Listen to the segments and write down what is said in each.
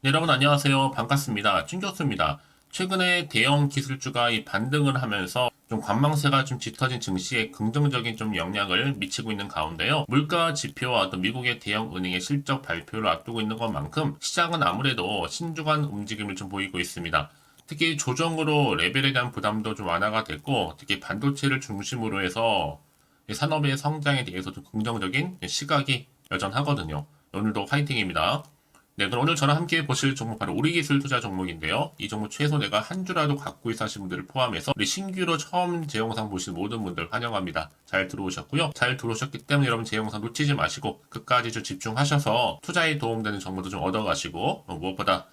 네, 여러분 안녕하세요. 반갑습니다. 찐교수입니다. 최근에 대형 기술주가 이 반등을 하면서 좀 관망세가 좀 짙어진 증시에 긍정적인 좀 영향을 미치고 있는 가운데요. 물가 지표와 또 미국의 대형 은행의 실적 발표를 앞두고 있는 것만큼 시장은 아무래도 신중한 움직임을 좀 보이고 있습니다. 특히 조정으로 레벨에 대한 부담도 좀 완화가 됐고, 특히 반도체를 중심으로 해서 이 산업의 성장에 대해서 좀 긍정적인 시각이 여전하거든요. 오늘도 화이팅입니다. 네, 그럼 오늘 저랑 함께 보실 종목 바로 우리기술 투자 종목인데요. 이 종목 최소 내가 한 주라도 갖고 있어 하신 분들을 포함해서 우리 신규로 처음 제 영상 보신 모든 분들 환영합니다. 잘 들어오셨고요. 잘 들어오셨기 때문에 여러분 제 영상 놓치지 마시고 끝까지 좀 집중하셔서 투자에 도움되는 정보도 좀 얻어가시고 무엇보다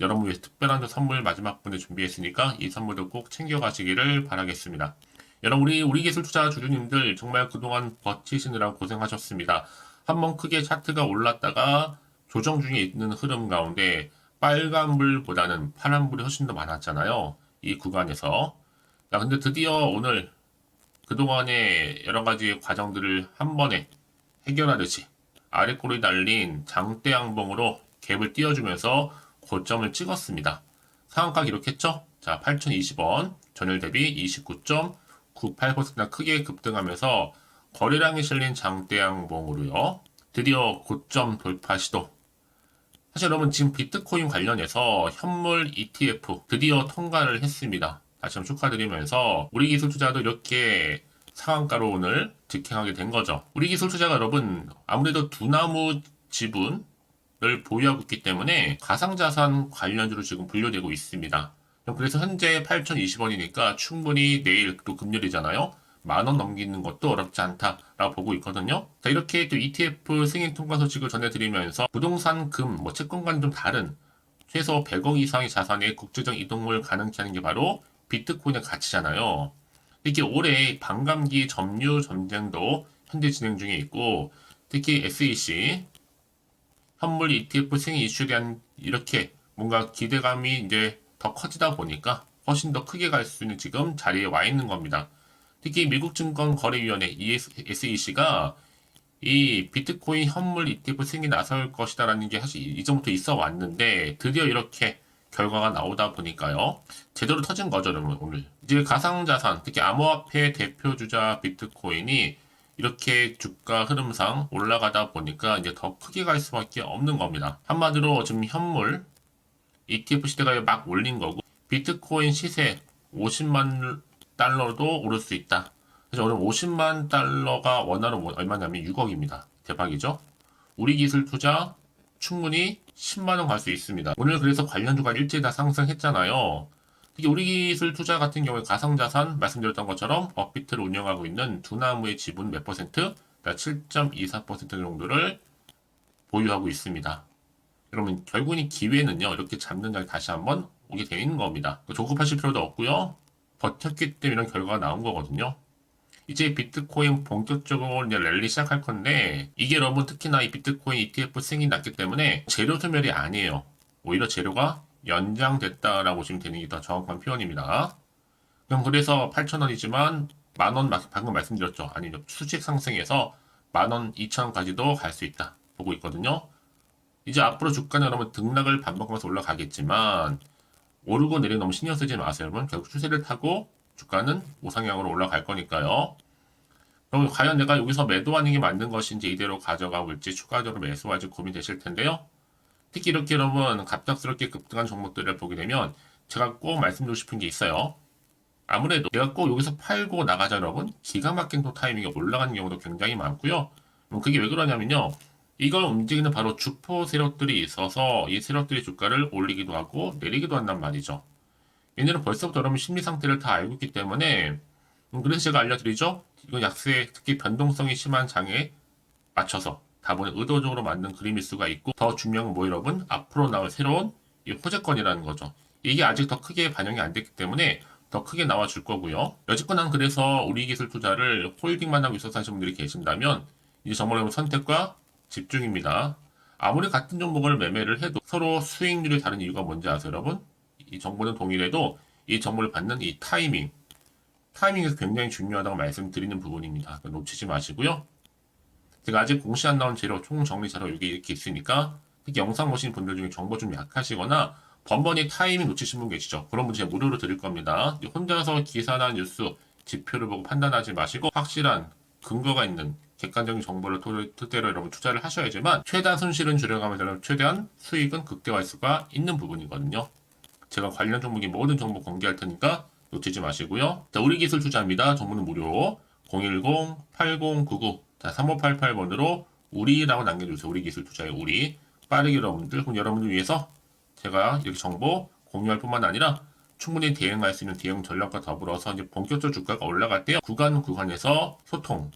여러분 위해 특별한 선물 마지막 분에 준비했으니까 이 선물도 꼭 챙겨가시기를 바라겠습니다. 여러분 우리 기술 투자 주주님들 정말 그동안 버티시느라 고생하셨습니다. 한번 크게 차트가 올랐다가 조정 중에 있는 흐름 가운데 빨간불보다는 파란불이 훨씬 더 많았잖아요. 이 구간에서. 자, 근데 드디어 오늘 그동안의 여러 가지 과정들을 한 번에 해결하듯이 아래 꼬리 달린 장대 양봉으로 갭을 띄워주면서 고점을 찍었습니다. 상한가 기록했죠? 자, 8,020원, 전일 대비 29.98%나 크게 급등하면서 거래량이 실린 장대 양봉으로요. 드디어 고점 돌파 시도. 사실 여러분 지금 비트코인 관련해서 현물 ETF 드디어 통과를 했습니다. 다시 한번 축하드리면서 우리 기술 투자도 이렇게 상한가로 오늘 직행하게 된 거죠. 우리 기술 투자가 여러분 아무래도 두나무 지분을 보유하고 있기 때문에 가상자산 관련주로 지금 분류되고 있습니다. 그래서 현재 8,020원이니까 충분히 내일 또 금요일이잖아요. 10,000원 넘기는 것도 어렵지 않다라고 보고 있거든요. 자, 이렇게 또 ETF 승인 통과 소식을 전해드리면서 부동산 금, 채권과는 좀 다른 최소 100억 이상의 자산의 국제적 이동을 가능케 하는 게 바로 비트코인의 가치잖아요. 특히 올해 반감기 점유 전쟁도 현재 진행 중에 있고, 특히 SEC 현물 ETF 승인 이슈에 대한 이렇게 뭔가 기대감이 이제 더 커지다 보니까 훨씬 더 크게 갈 수 있는 지금 자리에 와 있는 겁니다. 특히 미국 증권거래위원회 SEC가 이 비트코인 현물 ETF 승인에 나설 것이다라는 게 사실 이전부터 있어 왔는데 드디어 이렇게 결과가 나오다 보니까요. 제대로 터진 거죠, 여러분, 오늘. 이제 가상자산, 특히 암호화폐 대표주자 비트코인이 이렇게 주가 흐름상 올라가다 보니까 이제 더 크게 갈 수밖에 없는 겁니다. 한마디로 지금 현물 ETF 시대가 막 올린 거고 비트코인 시세 50만 달러도 오를 수 있다. 그래서 오늘 50만 달러가 원화로 얼마냐면 6억입니다. 대박이죠? 우리 기술 투자 충분히 10만 원 갈 수 있습니다. 오늘 그래서 관련주가 일제히 다 상승했잖아요. 특히 우리 기술 투자 같은 경우에 가상자산 말씀드렸던 것처럼 업비트를 운영하고 있는 두나무의 지분 몇 퍼센트? 7.24% 정도를 보유하고 있습니다. 그러면 결국은 기회는요, 이렇게 잡는 날 다시 한번 오게 되어 있는 겁니다. 조급하실 필요도 없고요. 버텼기 때문에 이런 결과가 나온 거거든요. 이제 비트코인 본격적으로 이제 랠리 시작할 건데, 이게 여러분 특히나 이 비트코인 ETF 승인이 났기 때문에 재료 소멸이 아니에요. 오히려 재료가 연장됐다라고 보시면 되는 게 더 정확한 표현입니다. 그럼 그래서 8,000원이지만 만원 방금 말씀드렸죠. 아니, 수직 상승해서 10,000원, 2,000원까지도 갈 수 있다. 보고 있거든요. 이제 앞으로 주가는 여러분 등락을 반복하면서 올라가겠지만 오르고 내리고 너무 신경 쓰지 마세요. 여러분 결국 추세를 타고 주가는 우상향으로 올라갈 거니까요. 그럼 과연 내가 여기서 매도하는 게 맞는 것인지 이대로 가져가고 있지 추가적으로 매수할지 고민되실 텐데요. 특히 이렇게 여러분 갑작스럽게 급등한 종목들을 보게 되면 제가 꼭 말씀드리고 싶은 게 있어요. 아무래도 내가 꼭 여기서 팔고 나가자 여러분 기가 막힌 또 타이밍에 올라가는 경우도 굉장히 많고요. 그게 왜 그러냐면요. 이걸 움직이는 바로 주포 세력들이 있어서 이 세력들이 주가를 올리기도 하고 내리기도 한단 말이죠. 얘네는 벌써부터 여러분 심리 상태를 다 알고 있기 때문에 그래서 제가 알려드리죠. 이건 약세 특히 변동성이 심한 장에 맞춰서 다분히 의도적으로 만든 그림일 수가 있고 더 중요한 건 뭐 여러분 앞으로 나올 새로운 이 호재권이라는 거죠. 이게 아직 더 크게 반영이 안 됐기 때문에 더 크게 나와줄 거고요. 여지껏 난 그래서 우리 기술 투자를 홀딩만 하고 있어서 하시는 분들이 계신다면 이제 정말 여러분 선택과 집중입니다. 아무리 같은 종목을 매매를 해도 서로 수익률이 다른 이유가 뭔지 아세요, 여러분? 이 정보는 동일해도 이 정보를 받는 이 타이밍에서 굉장히 중요하다고 말씀드리는 부분입니다. 놓치지 마시고요. 제가 아직 공시 안 나온 재료 총 정리 자료 여기 이렇게 있으니까 특히 영상 보시는 분들 중에 정보 좀 약하시거나 번번이 타이밍 놓치신 분 계시죠? 그런 분 제가 무료로 드릴 겁니다. 혼자서 기사나 뉴스, 지표를 보고 판단하지 마시고 확실한 근거가 있는 객관적인 정보를 토대로 여러분 투자를 하셔야지만 최대한 손실은 줄여가면서 최대한 수익은 극대화할 수가 있는 부분이거든요. 제가 관련 종목의 모든 정보 공개할 테니까 놓치지 마시고요. 자, 우리기술 투자입니다. 정보는 무료. 010-8099 자, 3588번으로 우리라고 남겨주세요. 우리기술 투자의 우리. 빠르게 여러분들, 그럼 여러분들 위해서 제가 이렇게 정보 공유할 뿐만 아니라 충분히 대응할 수 있는 대응 전략과 더불어서 이제 본격적으로 주가가 올라갈 때 구간에서 소통,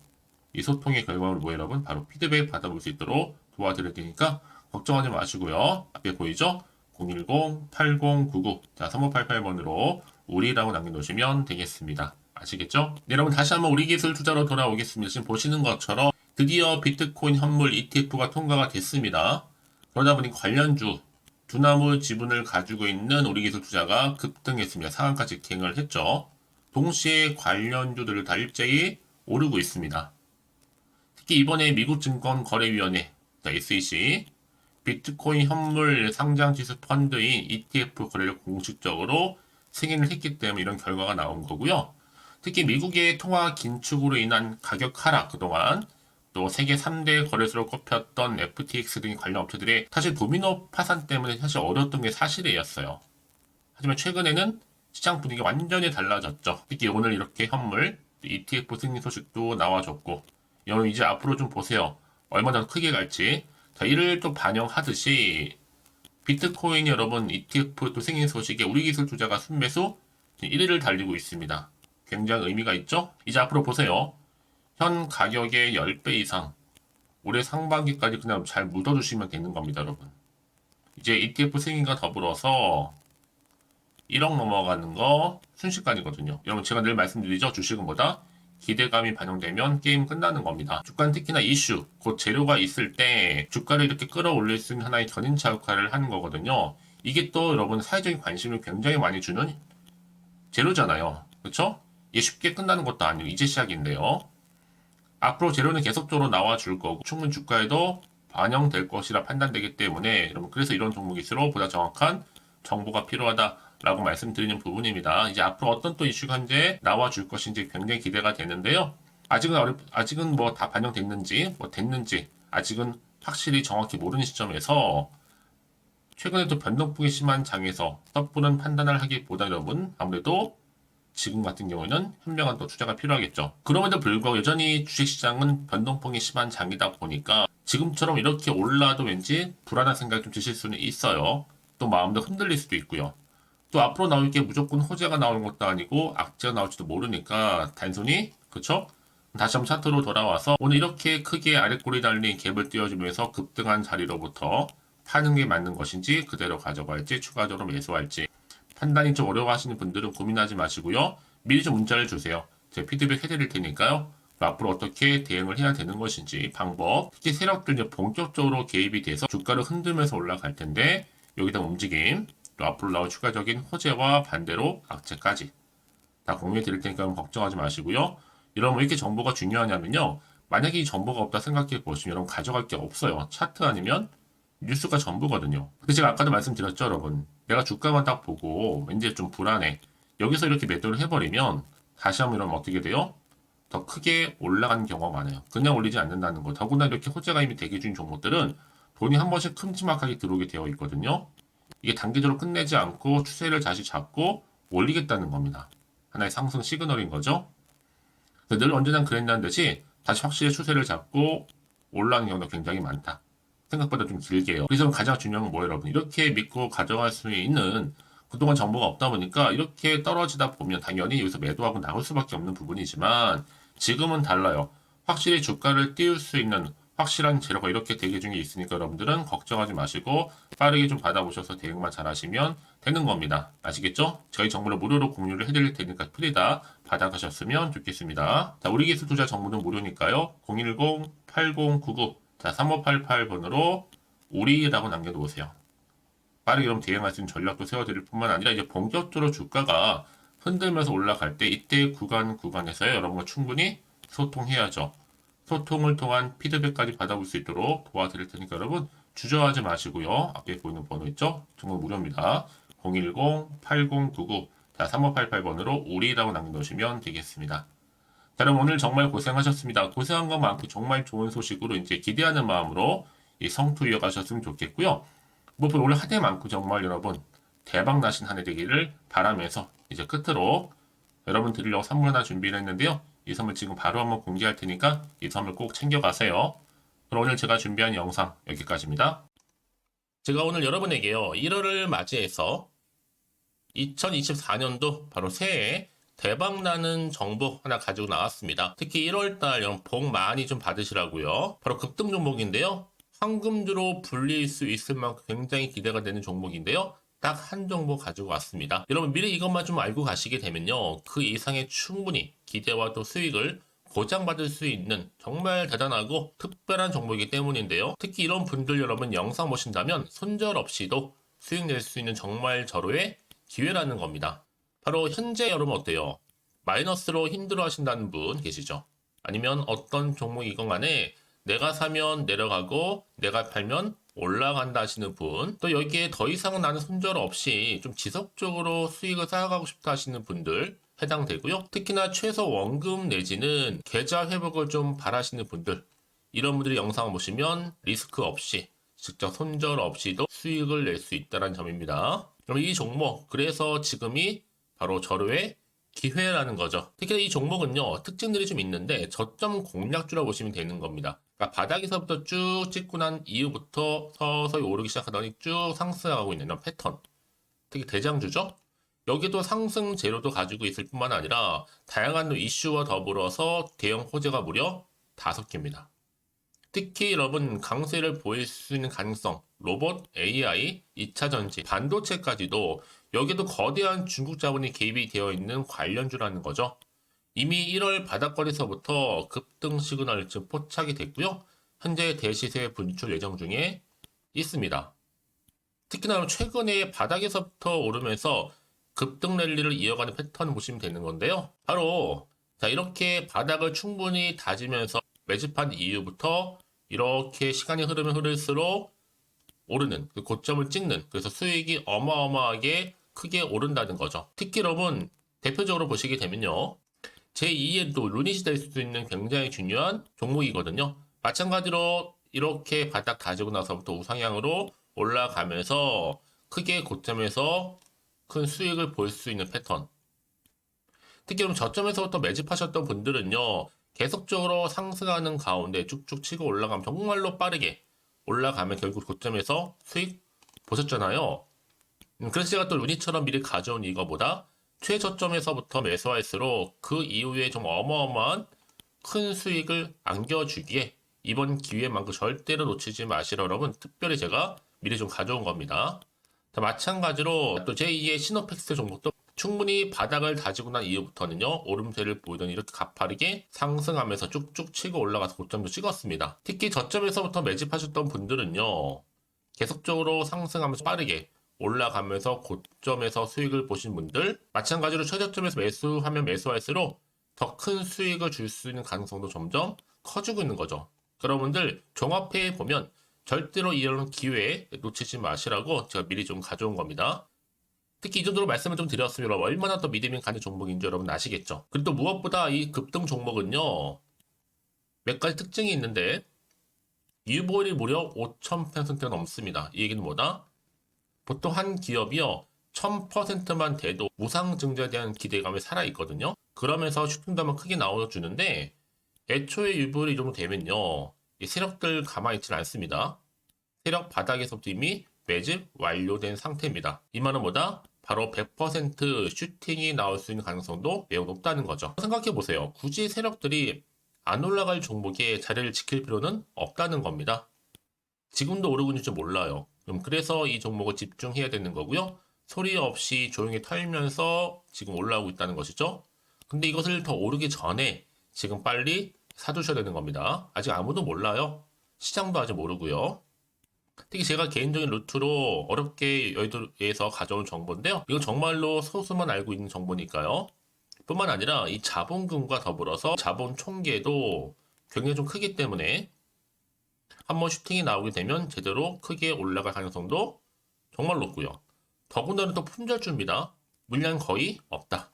이 소통의 결과를 뭐 여러분 바로 피드백 받아볼 수 있도록 도와드릴 테니까 걱정하지 마시고요. 앞에 보이죠? 010-8099 자, 3588번으로 우리라고 남겨놓으시면 되겠습니다. 아시겠죠? 네, 여러분 다시 한번 우리 기술 투자로 돌아오겠습니다. 지금 보시는 것처럼 드디어 비트코인 현물 ETF가 통과가 됐습니다. 그러다 보니 관련주 두나무 지분을 가지고 있는 우리 기술 투자가 급등했습니다. 상한가 직행을 했죠. 동시에 관련주들을 다 일제히 오르고 있습니다. 특히 이번에 미국 증권거래위원회 SEC 비트코인 현물 상장지수 펀드인 ETF 거래를 공식적으로 승인을 했기 때문에 이런 결과가 나온 거고요. 특히 미국의 통화 긴축으로 인한 가격 하락 그동안 또 세계 3대 거래소로 꼽혔던 FTX 등의 관련 업체들의 사실 도미노 파산 때문에 사실 어려웠던 게 사실이었어요. 하지만 최근에는 시장 분위기가 완전히 달라졌죠. 특히 오늘 이렇게 현물 ETF 승인 소식도 나와줬고 여러분 이제 앞으로 좀 보세요. 얼마나 더 크게 갈지. 자, 이를 또 반영하듯이 비트코인 여러분 ETF 또 승인 소식에 우리 기술 투자가 순매수 1위를 달리고 있습니다. 굉장히 의미가 있죠? 이제 앞으로 보세요. 현 가격의 10배 이상 올해 상반기까지 그냥 잘 묻어주시면 되는 겁니다, 여러분. 이제 ETF 승인과 더불어서 1억 넘어가는 거 순식간이거든요. 여러분 제가 늘 말씀드리죠. 주식은 뭐다? 기대감이 반영되면 게임 끝나는 겁니다. 주가는 특히나 이슈, 곧 재료가 있을 때 주가를 이렇게 끌어올릴 수 있는 하나의 견인차 역할을 하는 거거든요. 이게 또 여러분 사회적인 관심을 굉장히 많이 주는 재료잖아요. 그렇죠? 이게 쉽게 끝나는 것도 아니고 이제 시작인데요. 앞으로 재료는 계속적으로 나와줄 거고 충분 주가에도 반영될 것이라 판단되기 때문에 여러분 그래서 이런 종목일수록 보다 정확한 정보가 필요하다라고 말씀드리는 부분입니다. 이제 앞으로 어떤 또 이슈가 현재 나와줄 것인지 굉장히 기대가 되는데요. 아직은 뭐 다 반영됐는지 뭐 됐는지 아직은 확실히 정확히 모르는 시점에서 최근에 또 변동폭이 심한 장에서 섣부른 판단을 하기보다 여러분 아무래도 지금 같은 경우는 현명한 또 투자가 필요하겠죠. 그럼에도 불구하고 여전히 주식시장은 변동폭이 심한 장이다 보니까 지금처럼 이렇게 올라도 왠지 불안한 생각이 좀 드실 수는 있어요. 또 마음도 흔들릴 수도 있고요. 또 앞으로 나올 게 무조건 호재가 나오는 것도 아니고 악재가 나올지도 모르니까 단순히 그쵸? 다시 한번 차트로 돌아와서 오늘 이렇게 크게 아랫골이 달린 갭을 띄워주면서 급등한 자리로부터 파는 게 맞는 것인지 그대로 가져갈지 추가적으로 매수할지 판단이 좀 어려워하시는 분들은 고민하지 마시고요. 미리 좀 문자를 주세요. 제가 피드백 해드릴 테니까요. 앞으로 어떻게 대응을 해야 되는 것인지 방법, 특히 세력들 이제 본격적으로 개입이 돼서 주가를 흔들면서 올라갈 텐데 여기다 움직임, 또 앞으로 나올 추가적인 호재와 반대로 악재까지 다 공유해 드릴 테니까 걱정하지 마시고요. 여러분 왜 이렇게 정보가 중요하냐면요. 만약에 이 정보가 없다 생각해 보시면 여러분 가져갈 게 없어요. 차트 아니면 뉴스가 전부거든요. 근데 제가 아까도 말씀드렸죠, 여러분. 내가 주가만 딱 보고 왠지 좀 불안해. 여기서 이렇게 매도를 해버리면 다시 한번 이러면 어떻게 돼요? 더 크게 올라가는 경우가 많아요. 그냥 올리지 않는다는 거. 더구나 이렇게 호재가 이미 대기 중인 종목들은 돈이 한 번씩 큼지막하게 들어오게 되어 있거든요. 이게 단기적으로 끝내지 않고 추세를 다시 잡고 올리겠다는 겁니다. 하나의 상승 시그널인 거죠. 늘 언제나 그랬다는 듯이 다시 확실히 추세를 잡고 올라가는 경우가 굉장히 많다. 생각보다 좀 길게요. 그래서 가장 중요한 건 뭐예요, 여러분? 이렇게 믿고 가져갈 수 있는 그동안 정보가 없다 보니까 이렇게 떨어지다 보면 당연히 여기서 매도하고 나올 수밖에 없는 부분이지만 지금은 달라요. 확실히 주가를 띄울 수 있는 확실한 재료가 이렇게 대기 중에 있으니까 여러분들은 걱정하지 마시고 빠르게 좀 받아보셔서 대응만 잘 하시면 되는 겁니다. 아시겠죠? 저희 정보를 무료로 공유를 해드릴 테니까 프리다 받아가셨으면 좋겠습니다. 자, 우리 기술 투자 정보는 무료니까요. 010-8099 자, 3588번으로 우리라고 남겨놓으세요. 빠르게 그럼 대응할 수 있는 전략도 세워드릴 뿐만 아니라 이제 본격적으로 주가가 흔들면서 올라갈 때 이때 구간에서요. 여러분과 충분히 소통해야죠. 소통을 통한 피드백까지 받아볼 수 있도록 도와드릴 테니까 여러분 주저하지 마시고요. 앞에 보이는 번호 있죠? 정말 무료입니다. 010-8099 3588번으로 우리라고 남겨놓으시면 되겠습니다. 자, 그럼 오늘 정말 고생하셨습니다. 고생한 것만큼 정말 좋은 소식으로 이제 기대하는 마음으로 이 성투 이어가셨으면 좋겠고요. 무엇보다 오늘 한 해 많고 정말 여러분 대박 나신 한 해 되기를 바라면서 이제 끝으로 여러분 드리려고 선물 하나 준비를 했는데요. 이 선물 지금 바로 한번 공개할 테니까 이 선물 꼭 챙겨가세요. 그럼 오늘 제가 준비한 영상 여기까지입니다. 제가 오늘 여러분에게요. 1월을 맞이해서 2024년도 바로 새해 대박나는 정보 하나 가지고 나왔습니다. 특히 1월달 여러분 복 많이 좀 받으시라고요. 바로 급등 종목인데요. 황금주로 불릴 수 있을 만큼 굉장히 기대가 되는 종목인데요. 딱 한 종목 가지고 왔습니다. 여러분 미리 이것만 좀 알고 가시게 되면요. 그 이상의 충분히 기대와 또 수익을 보장받을 수 있는 정말 대단하고 특별한 종목이기 때문인데요. 특히 이런 분들 여러분 영상 보신다면 손절 없이도 수익 낼 수 있는 정말 절호의 기회라는 겁니다. 바로 현재 여러분 어때요? 마이너스로 힘들어 하신다는 분 계시죠? 아니면 어떤 종목이건 간에 내가 사면 내려가고 내가 팔면 올라간다 하시는 분, 또 여기에 더 이상은 나는 손절 없이 좀 지속적으로 수익을 쌓아가고 싶다 하시는 분들 해당되고요. 특히나 최소 원금 내지는 계좌 회복을 좀 바라시는 분들, 이런 분들이 영상을 보시면 리스크 없이 직접 손절 없이도 수익을 낼 수 있다는 점입니다. 그럼 이 종목, 그래서 지금이 바로 절호의 기회라는 거죠. 특히 이 종목은요, 특징들이 좀 있는데 저점 공략주라고 보시면 되는 겁니다. 그러니까 바닥에서부터 쭉 찍고 난 이후부터 서서히 오르기 시작하더니 쭉 상승하고 있는 이런 패턴. 특히 대장주죠. 여기도 상승 재료도 가지고 있을 뿐만 아니라 다양한 이슈와 더불어서 대형 호재가 무려 5개입니다. 특히 여러분 강세를 보일 수 있는 가능성, 로봇, AI, 2차 전지, 반도체까지도 여기도 거대한 중국 자본이 개입이 되어 있는 관련주라는 거죠. 이미 1월 바닥거리서부터 급등 시그널 즉 포착이 됐고요. 현재 대시세 분출 예정 중에 있습니다. 특히나 최근에 바닥에서부터 오르면서 급등 랠리를 이어가는 패턴을 보시면 되는 건데요. 바로 자 이렇게 바닥을 충분히 다지면서 매집한 이후부터 이렇게 시간이 흐르면 흐를수록 오르는 그 고점을 찍는, 그래서 수익이 어마어마하게 크게 오른다는 거죠. 특히 여러분 대표적으로 보시게 되면요. 제2의 또 루닛이 될 수 있는 굉장히 중요한 종목이거든요. 마찬가지로 이렇게 바닥 다지고 나서부터 우상향으로 올라가면서 크게 고점에서 큰 수익을 볼 수 있는 패턴. 특히 그럼 저점에서부터 매집하셨던 분들은요. 계속적으로 상승하는 가운데 쭉쭉 치고 올라가면 정말로 빠르게 올라가면 결국 고점에서 수익 보셨잖아요. 그래서 제가 또 루닛처럼 미리 가져온 이거보다 최저점에서부터 매수할수록 그 이후에 좀 어마어마한 큰 수익을 안겨주기에 이번 기회만큼 절대로 놓치지 마시라 여러분 특별히 제가 미리 좀 가져온 겁니다. 자, 마찬가지로 또 제2의 시노펙스 종목도 충분히 바닥을 다지고 난 이후부터는요 오름세를 보이던 이렇게 가파르게 상승하면서 쭉쭉 치고 올라가서 고점도 찍었습니다. 특히 저점에서부터 매집하셨던 분들은요 계속적으로 상승하면서 빠르게 올라가면서 고점에서 수익을 보신 분들, 마찬가지로 최저점에서 매수하면 매수할수록 더 큰 수익을 줄 수 있는 가능성도 점점 커지고 있는 거죠. 여러분들 종합해 보면 절대로 이런 기회에 놓치지 마시라고 제가 미리 좀 가져온 겁니다. 특히 이 정도로 말씀을 좀 드렸으면 여러분 얼마나 더 믿음이 가는 종목인지 여러분 아시겠죠? 그리고 또 무엇보다 이 급등 종목은요 몇 가지 특징이 있는데 유보율이 무려 5000%가 넘습니다. 이 얘기는 뭐다? 보통 한 기업이요 1000%만 돼도 무상증자에 대한 기대감이 살아있거든요. 그러면서 슈팅도 한번 크게 나와주는데 애초에 유보율이 이 정도 되면요 이 세력들 가만히 있지 않습니다. 세력 바닥에서부터 이미 매집 완료된 상태입니다. 이 말은 뭐다? 바로 100% 슈팅이 나올 수 있는 가능성도 매우 높다는 거죠. 생각해보세요. 굳이 세력들이 안 올라갈 종목에 자리를 지킬 필요는 없다는 겁니다. 지금도 오르고 있는지 몰라요. 그래서 이 종목을 집중해야 되는 거고요. 소리 없이 조용히 털면서 지금 올라오고 있다는 것이죠. 근데 이것을 더 오르기 전에 지금 빨리 사두셔야 되는 겁니다. 아직 아무도 몰라요. 시장도 아직 모르고요. 특히 제가 개인적인 루트로 어렵게 여의도에서 가져온 정보인데요. 이건 정말로 소수만 알고 있는 정보니까요. 뿐만 아니라 이 자본금과 더불어서 자본 총계도 굉장히 좀 크기 때문에 한번 슈팅이 나오게 되면 제대로 크게 올라갈 가능성도 정말 높고요. 더군다나 또 품절주입니다. 물량 거의 없다.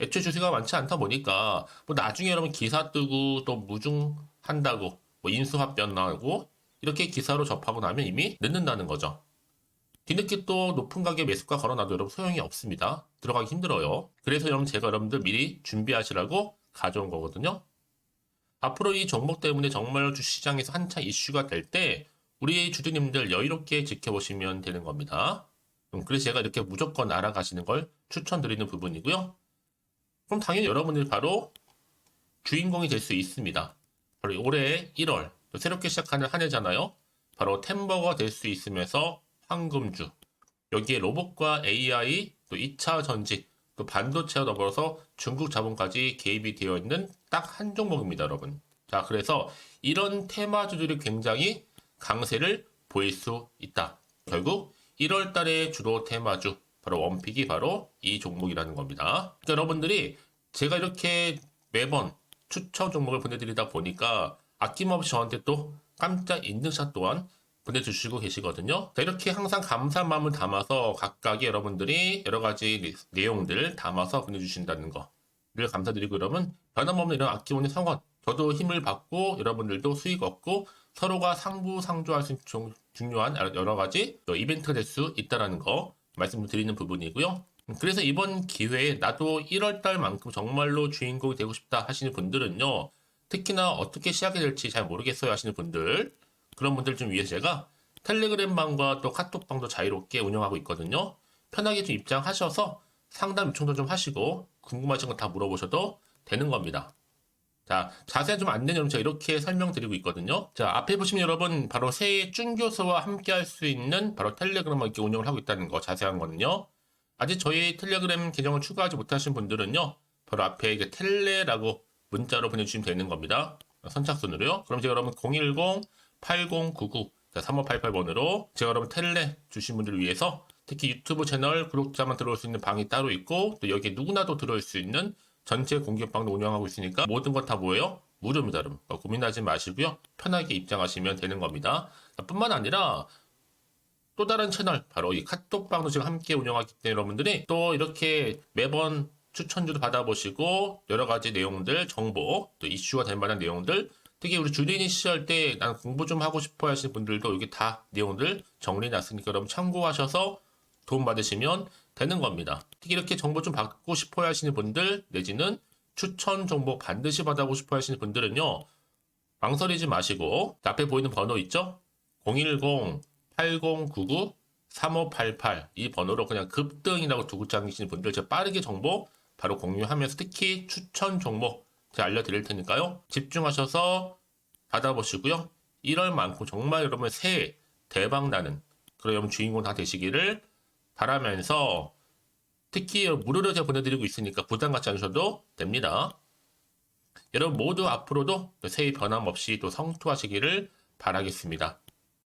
애초에 주식가 많지 않다 보니까 뭐 나중에 여러분 기사 뜨고 또 무중한다고 뭐 인수합병 나고 이렇게 기사로 접하고 나면 이미 늦는다는 거죠. 뒤늦게 또 높은 가격에 매수가 걸어놔도 여러분 소용이 없습니다. 들어가기 힘들어요. 그래서 여러분 제가 여러분들 미리 준비하시라고 가져온 거거든요. 앞으로 이 종목 때문에 정말 주시장에서 한차 이슈가 될 때 우리 주주님들 여유롭게 지켜보시면 되는 겁니다. 그래서 제가 이렇게 무조건 알아가시는 걸 추천드리는 부분이고요. 그럼 당연히 여러분들이 바로 주인공이 될 수 있습니다. 바로 올해 1월 새롭게 시작하는 한 해잖아요. 바로 템버가 될 수 있으면서 황금주, 여기에 로봇과 AI, 또 2차 전지, 또 반도체와 더불어서 중국 자본까지 개입이 되어 있는 딱 한 종목입니다, 여러분. 자, 그래서 이런 테마주들이 굉장히 강세를 보일 수 있다. 결국 1월 달에 주로 테마주, 바로 원픽이 바로 이 종목이라는 겁니다. 그러니까 여러분들이 제가 이렇게 매번 추천 종목을 보내드리다 보니까 아낌없이 저한테 또 깜짝 인증샷 또한 보내주시고 계시거든요. 자, 이렇게 항상 감사한 마음을 담아서 각각의 여러분들이 여러 가지 내용들 담아서 보내주신다는 거를 감사드리고, 여러분 변함없는 이런 아낌없는 성원, 저도 힘을 받고 여러분들도 수익 얻고 서로가 상부상조할 수 있는 중요한 여러 가지 이벤트가 될 수 있다는 거 말씀드리는 부분이고요. 그래서 이번 기회에 나도 1월달만큼 정말로 주인공이 되고 싶다 하시는 분들은요, 특히나 어떻게 시작이 될지 잘 모르겠어요 하시는 분들, 그런 분들 좀 위해서 제가 텔레그램방과 또 카톡방도 자유롭게 운영하고 있거든요. 편하게 좀 입장하셔서 상담 요청도 좀 하시고 궁금하신 거 다 물어보셔도 되는 겁니다. 자, 자세한 좀 안내는 제가 이렇게 설명드리고 있거든요. 자, 앞에 보시면 여러분 바로 새해 쭌교수와 함께 할 수 있는 바로 텔레그램을 이렇게 운영을 하고 있다는 거, 자세한 거는요. 아직 저희 텔레그램 계정을 추가하지 못하신 분들은요, 바로 앞에 이제 텔레라고 문자로 보내주시면 되는 겁니다. 선착순으로요. 그럼 제가 여러분 010-8099-3588번으로 제가 여러분 텔레 주신 분들을 위해서 특히 유튜브 채널 구독자만 들어올 수 있는 방이 따로 있고, 또 여기에 누구나도 들어올 수 있는 전체 공개방도 운영하고 있으니까 모든 것 다 뭐예요? 무료입니다, 여러분. 고민하지 마시고요. 편하게 입장하시면 되는 겁니다. 뿐만 아니라 또 다른 채널, 바로 이 카톡방도 지금 함께 운영하기 때문에 여러분들이 또 이렇게 매번 추천주도 받아보시고 여러 가지 내용들, 정보, 또 이슈가 될 만한 내용들, 특히 우리 주린이 시절 때 난 공부 좀 하고 싶어 하시는 분들도 여기 다 내용들 정리해놨으니까 여러분 참고하셔서 도움 받으시면 되는 겁니다. 특히 이렇게 정보 좀 받고 싶어 하시는 분들, 내지는 추천 정보 반드시 받아보고 싶어 하시는 분들은요, 망설이지 마시고 앞에 보이는 번호 있죠? 010-8099-3588 이 번호로 그냥 급등이라고 두 글자 남기시는 분들 제가 빠르게 정보 바로 공유하면서 특히 추천 종목 제가 알려드릴 테니까요. 집중하셔서 받아보시고요. 1월만큼 정말 여러분 새해 대박나는 그런 여러분 주인공 다 되시기를 바라면서, 특히 무료로 제가 보내드리고 있으니까 부담 갖지 않으셔도 됩니다. 여러분 모두 앞으로도 새해 변함없이 또 성투하시기를 바라겠습니다.